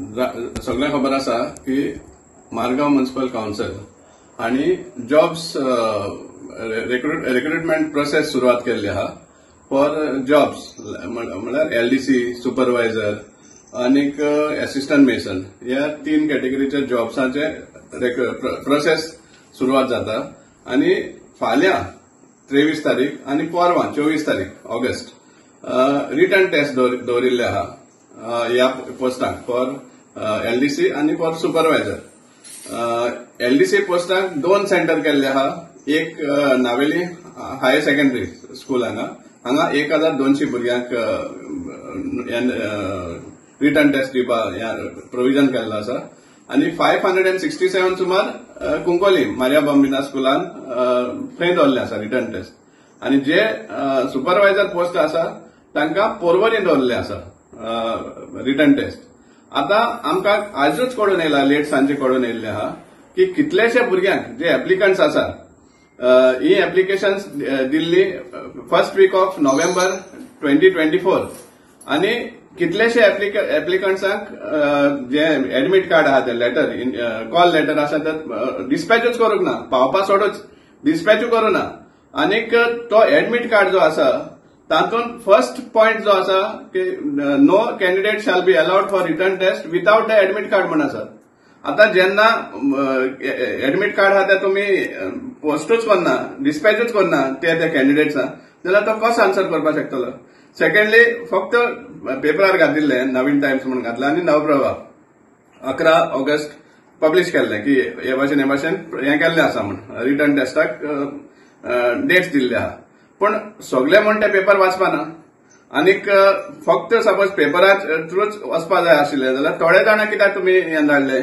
सगळ्यांक खबर आसा की मारगांव म्युनिसिपल काउन्सिल आणि जॉब्स रिक्रुटमेंट प्रोसेस सुरुवात केल्ली आहा फॉर जॉब्स म्हणल्यार एलडीसी सुपरवायझर आनीक असिस्टंट मेसन ह्या 3 कॅटेगरीच्या जॉब्साचे प्रोसेस सुरुवात जाता आणि फाल्यां 23 तारीख आणि परवा 24 तारीख ऑगस्ट रिटन टेस्ट दवरिल्ले आहा ह्या पोस्टांक फॉर एलडीसी आणि फॉर सुपरवायझर एलडीसी पोस्टांक 2 सेंटर केल्ले आहा एक नावेली हायर सेकंडरी स्कूल हांगा 1200 भुरग्यांक रिटन टेस्ट दिवपाक प्रोविजन केल्लो आसा आणि 567 सुमार कुंकोली मारिया बॉम्बिना स्कुलान थंय दवरले आसा रिटन टेस्ट आणि जे सुपरवायझर पोस्ट आसा तांकां पोरवोरीन दवरले आसा रिटन टेस्ट. आता आमकां आजूच कळून येयला लेट सांजे कळून येयल्ले आहा की कितलेशे भुरग्यांक जे एप्लिकंट्स आसा ही एप्लिकेशन्स दिल्ली फर्स्ट वीक ऑफ नोव्हेंबर 2024 आणि कितलेशे एप्लिकंट्सांक जे एडमिट कार्ड आहा ते लेटर कॉल लेटर आसा ते डिस्पॅचूच करूंक ना पावपा सोडूच डिस्पॅचू करूं ना आनीक तो एडमिट कार्ड जो आसा तातूंत फर्स्ट पॉइंट जो आसा की no candidate shall be allowed for written test without the admit card म्हण आसा. आता जेन्ना एडमिट कार्ड आहा ते तुमी पोस्टूच करना डिस्पॅचूच करना त्या कॅन्डिडेट्सांक जाल्यार तो कसो आन्सर करपाक शकतलो. सेकंडली फक्त पेपरार घातिल्ले नवीन टायम्स म्हणून घातला आणि नवप्रभा 11 ऑगस्ट पब्लीश केल्ले की हे भाशेन हे केल्ले आसा म्हण रिटर्न टेस्टाक डेट्स दिल्ले आहा पण सगळे म्हण ते पेपर वाचपाना आनीक फक्त सपोज पेपरा थ्रूच वचपा जाय आशिल्ले जाल्यार थोडे जाणां कित्याक तुमी हे धाडले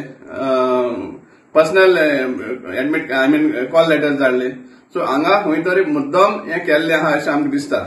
पर्सनल एडमिट कॉल लेटर्स धाडले. सो हांगा खंय तरी मुद्दम हे केल्ले आहा अशें आमकां दिसता.